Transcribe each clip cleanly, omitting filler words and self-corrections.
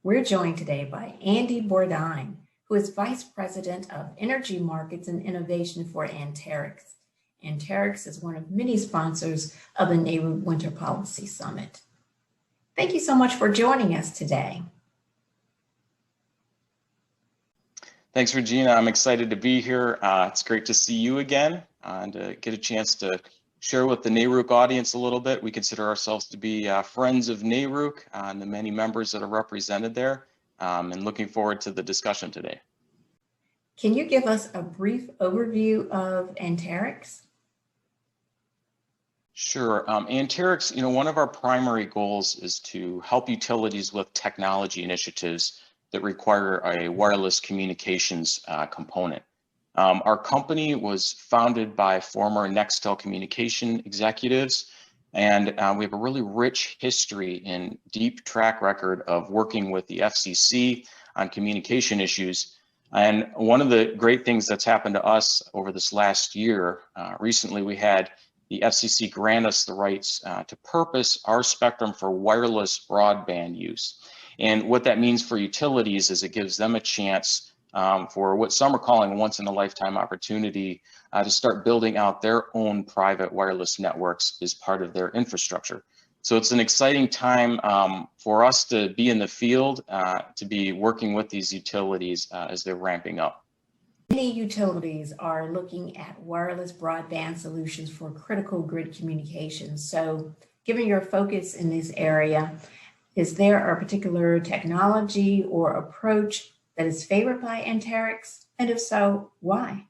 We're joined today by Andy Bordine, who is Vice President of Energy Markets and Innovation for Anterix. Anterix is one of many sponsors of the NARUC Winter Policy Summit. Thank you so much for joining us today. Thanks, Regina. I'm excited to be here. It's great to see you again and get a chance to share with the NARUC audience a little bit. We consider ourselves to be friends of NARUC and the many members that are represented there, and looking forward to the discussion today. Can you give us a brief overview of Anterix? Sure. Anterix, one of our primary goals is to help utilities with technology initiatives that require a wireless communications component. Our company was founded by former Nextel communication executives, and we have a really rich history and deep track record of working with the FCC on communication issues. And one of the great things that's happened to us over this last year, recently we had the FCC grant us the rights to purpose our spectrum for wireless broadband use. And what that means for utilities is it gives them a chance for what some are calling a once-in-a-lifetime opportunity to start building out their own private wireless networks as part of their infrastructure. So it's an exciting time for us to be in the field, to be working with these utilities as they're ramping up. Many utilities are looking at wireless broadband solutions for critical grid communications. So given your focus in this area, is there a particular technology or approach that is favored by Anterix? And if so, why?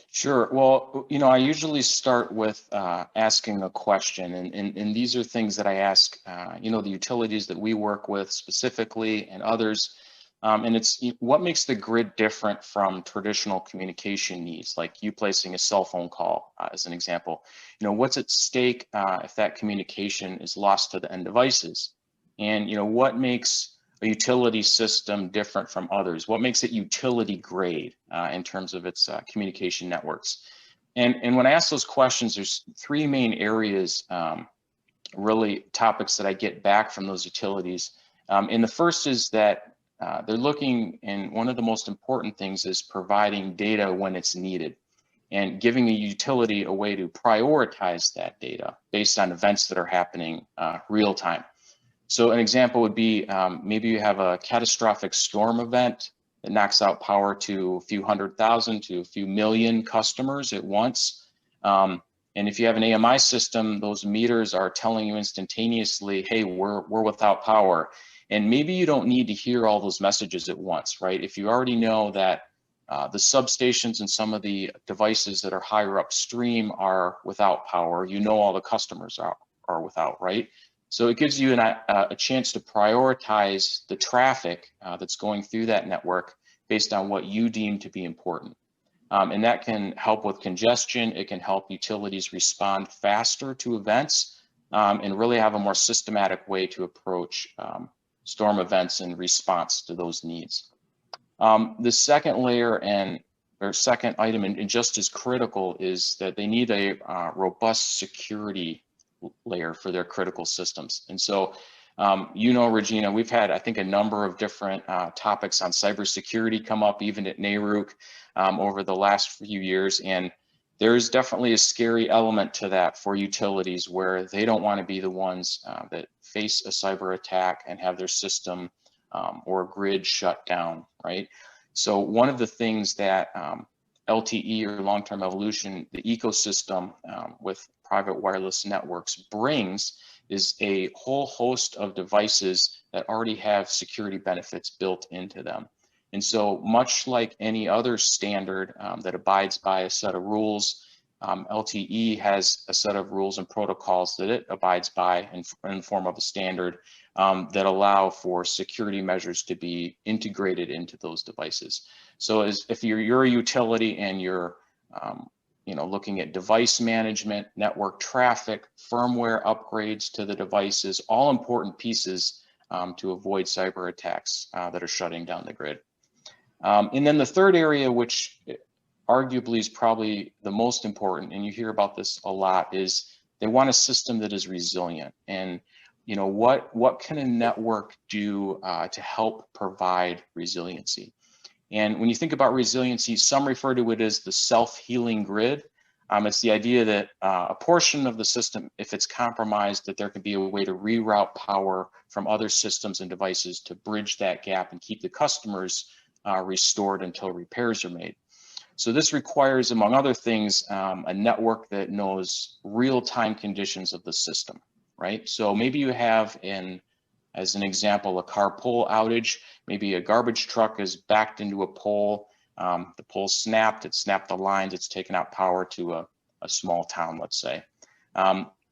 Sure. Well, I usually start with asking a question, and these are things that I ask, the utilities that we work with specifically and others. And it's what makes the grid different from traditional communication needs, like you placing a cell phone call as an example. What's at stake if that communication is lost to the end devices? And what makes a utility system different from others? What makes it utility grade in terms of its communication networks? And when I ask those questions, there's three main areas, really topics that I get back from those utilities. And the first is that they're looking, and one of the most important things is providing data when it's needed and giving a utility a way to prioritize that data based on events that are happening real time. So an example would be maybe you have a catastrophic storm event that knocks out power to a few 100,000 to a few million customers at once. And if you have an AMI system, those meters are telling you instantaneously, hey, we're without power. And maybe you don't need to hear all those messages at once, right? If you already know that the substations and some of the devices that are higher upstream are without power, all the customers are without, right? So it gives you a chance to prioritize the traffic that's going through that network based on what you deem to be important. And that can help with congestion. It can help utilities respond faster to events and really have a more systematic way to approach storm events in response to those needs. The second layer or second item, and just as critical, is that they need a robust security layer for their critical systems. And so, Regina, we've had, I think, a number of different topics on cybersecurity come up even at NARUC over the last few years. And there's definitely a scary element to that for utilities where they don't want to be the ones that face a cyber attack and have their system or grid shut down, right? So one of the things that LTE or long-term evolution, the ecosystem with private wireless networks brings is a whole host of devices that already have security benefits built into them. And so much like any other standard that abides by a set of rules, LTE has a set of rules and protocols that it abides by in the form of a standard that allow for security measures to be integrated into those devices. So if you're a utility and you're looking at device management, network traffic, firmware upgrades to the devices, all important pieces to avoid cyber attacks that are shutting down the grid. And then the third area, which arguably is probably the most important, and you hear about this a lot, is they want a system that is resilient. And you know, what can a network do to help provide resiliency? And when you think about resiliency, some refer to it as the self-healing grid. It's the idea that a portion of the system, if it's compromised, that there could be a way to reroute power from other systems and devices to bridge that gap and keep the customers restored until repairs are made. So this requires, among other things, a network that knows real-time conditions of the system, right? So maybe you have, as an example, a car pole outage. Maybe a garbage truck is backed into a pole. The pole snapped, it snapped the lines, it's taken out power to a small town, let's say.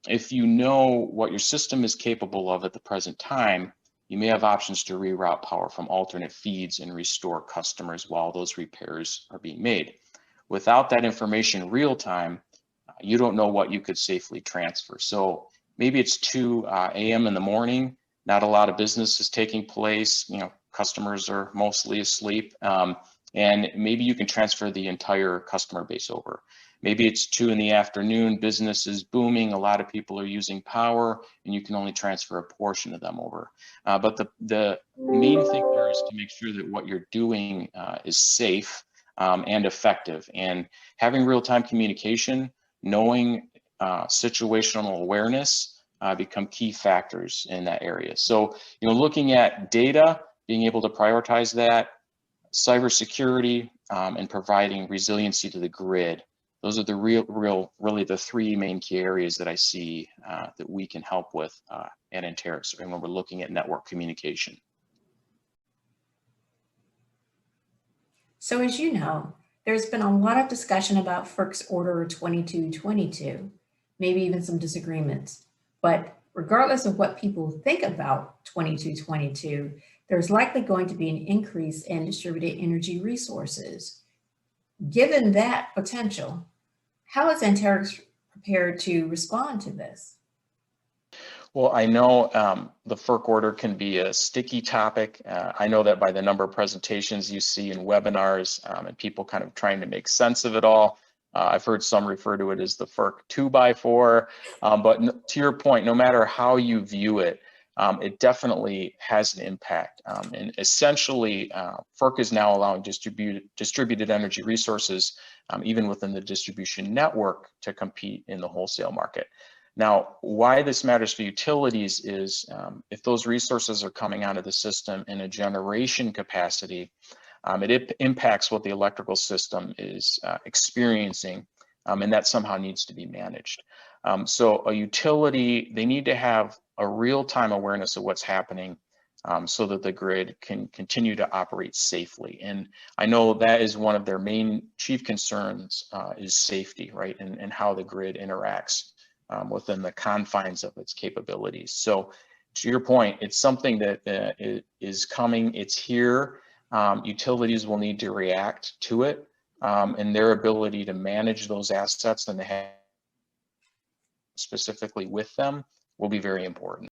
If you know what your system is capable of at the present time, you may have options to reroute power from alternate feeds and restore customers while those repairs are being made. Without that information real time, you don't know what you could safely transfer. So maybe it's 2 a.m. in the morning, not a lot of business is taking place, you know, customers are mostly asleep, and maybe you can transfer the entire customer base over. Maybe it's 2 in the afternoon, business is booming, a lot of people are using power, and you can only transfer a portion of them over. But the main thing there is to make sure that what you're doing is safe and effective. And having real-time communication, knowing situational awareness become key factors in that area. So, you know, looking at data, being able to prioritize that, cybersecurity, and providing resiliency to the grid. Those are the really the 3 main key areas that I see that we can help with at Anterix and when we're looking at network communication. So as you know, there's been a lot of discussion about FERC's Order 2222, maybe even some disagreements. But regardless of what people think about 2222, there's likely going to be an increase in distributed energy resources. Given that potential, how is Anterix prepared to respond to this? Well, I know the FERC order can be a sticky topic. I know that by the number of presentations you see in webinars and people kind of trying to make sense of it all. I've heard some refer to it as the FERC 2x4, but to your point, no matter how you view it, it definitely has an impact. And essentially, FERC is now allowing distributed energy resources, even within the distribution network, to compete in the wholesale market. Now, why this matters for utilities is if those resources are coming out of the system in a generation capacity, it impacts what the electrical system is experiencing, and that somehow needs to be managed. So a utility, they need to have a real-time awareness of what's happening so that the grid can continue to operate safely. And I know that is one of their main chief concerns is safety, right? And how the grid interacts within the confines of its capabilities. So to your point, it's something that is coming, it's here. Utilities will need to react to it, and their ability to manage those assets and to have specifically with them will be very important.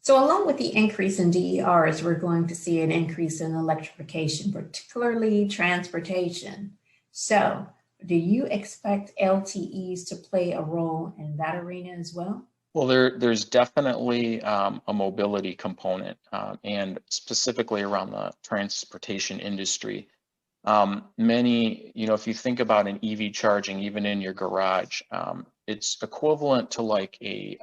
So along with the increase in DERs, we're going to see an increase in electrification, particularly transportation. So do you expect LTEs to play a role in that arena as well? Well, there's definitely a mobility component, and specifically around the transportation industry. Many, you know, if you think about an EV charging, even in your garage, it's equivalent to like a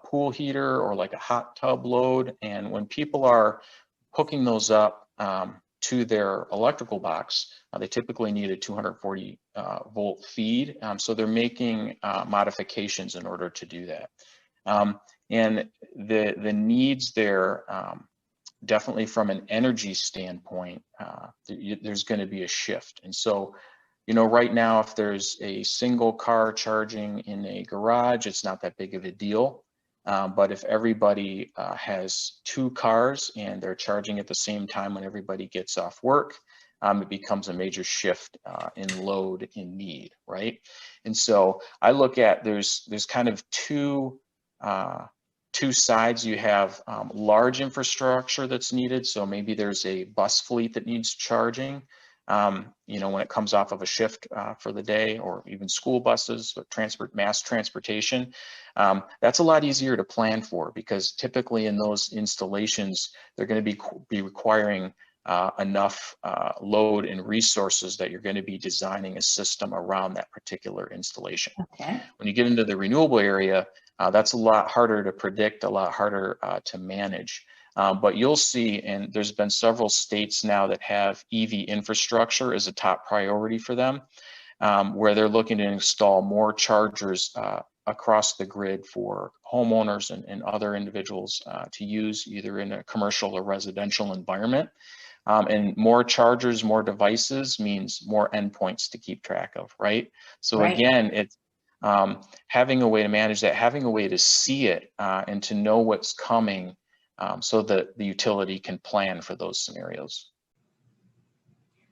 pool heater or like a hot tub load. And when people are hooking those up to their electrical box, they typically need a 240 volt feed. So they're making modifications in order to do that. And the needs there, definitely from an energy standpoint, there's going to be a shift. And so, you know, right now, if there's a single car charging in a garage, it's not that big of a deal. But if everybody has 2 cars and they're charging at the same time when everybody gets off work, it becomes a major shift in load in need, right? And so I look at there's kind of two sides. You have large infrastructure that's needed. So maybe there's a bus fleet that needs charging. you know, when it comes off of a shift for the day, or even school buses, or mass transportation. That's a lot easier to plan for, because typically in those installations, they're going to be requiring enough load and resources that you're going to be designing a system around that particular installation. Okay. When you get into the renewable area, that's a lot harder to predict, a lot harder to manage. But you'll see, and there's been several states now that have EV infrastructure as a top priority for them, where they're looking to install more chargers across the grid for homeowners and other individuals to use either in a commercial or residential environment. And more chargers, more devices means more endpoints to keep track of, right? So Right. again, it's having a way to manage that, having a way to see it and to know what's coming, so that the utility can plan for those scenarios.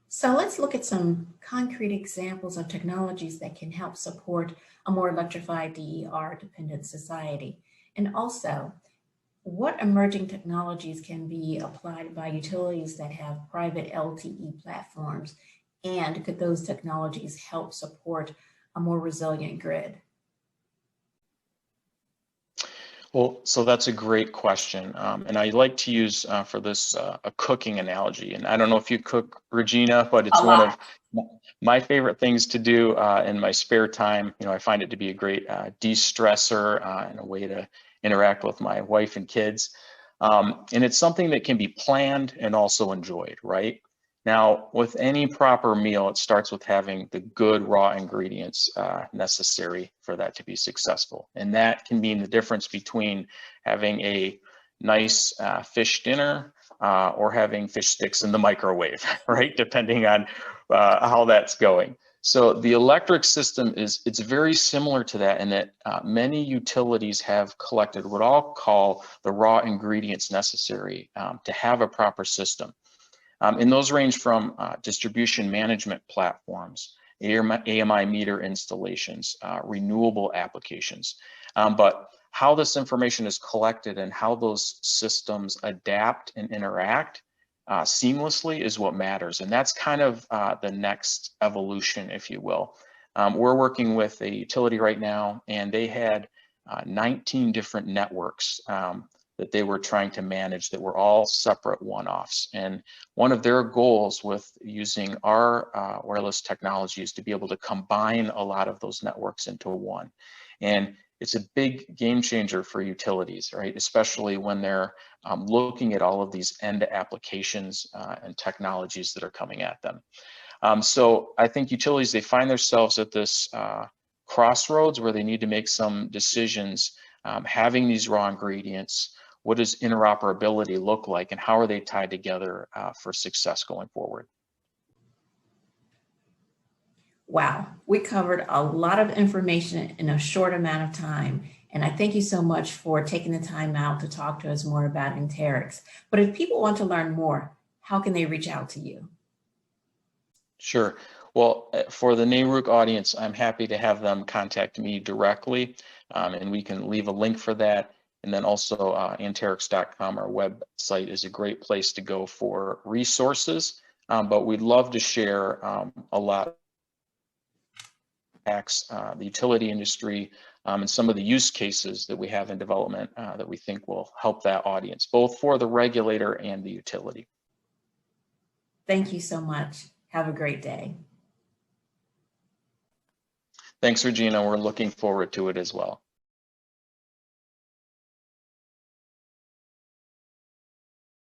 So let's look at some concrete examples of technologies that can help support a more electrified DER dependent society. And also, what emerging technologies can be applied by utilities that have private LTE platforms? And could those technologies help support a more resilient grid? Well, so that's a great question. And I like to use for this a cooking analogy. And I don't know if you cook, Regina, but it's A one lot. of my favorite things to do in my spare time. You know, I find it to be a great de-stressor and a way to interact with my wife and kids. And it's something that can be planned and also enjoyed, right? Now, with any proper meal, it starts with having the good raw ingredients necessary for that to be successful. And that can mean the difference between having a nice fish dinner or having fish sticks in the microwave, right? Depending on how that's going. So the electric system it's very similar to that, in that many utilities have collected what I'll call the raw ingredients necessary to have a proper system. And those range from distribution management platforms, AMI meter installations, renewable applications. But how this information is collected and how those systems adapt and interact seamlessly is what matters. And that's kind of the next evolution, if you will. We're working with a utility right now, and they had 19 different networks that they were trying to manage that were all separate one-offs. And one of their goals with using our wireless technology is to be able to combine a lot of those networks into one. And it's a big game changer for utilities, right? Especially when they're looking at all of these end applications and technologies that are coming at them. So I think utilities, they find themselves at this crossroads where they need to make some decisions, having these raw ingredients. What does interoperability look like, and how are they tied together for success going forward? Wow, we covered a lot of information in a short amount of time. And I thank you so much for taking the time out to talk to us more about Anterix. But if people want to learn more, how can they reach out to you? Sure. Well, for the NARUC audience, I'm happy to have them contact me directly, and we can leave a link for that. And then also Anterix.com, our website, is a great place to go for resources. But we'd love to share a lot of the utility industry and some of the use cases that we have in development that we think will help that audience, both for the regulator and the utility. Thank you so much. Have a great day. Thanks, Regina. We're looking forward to it as well.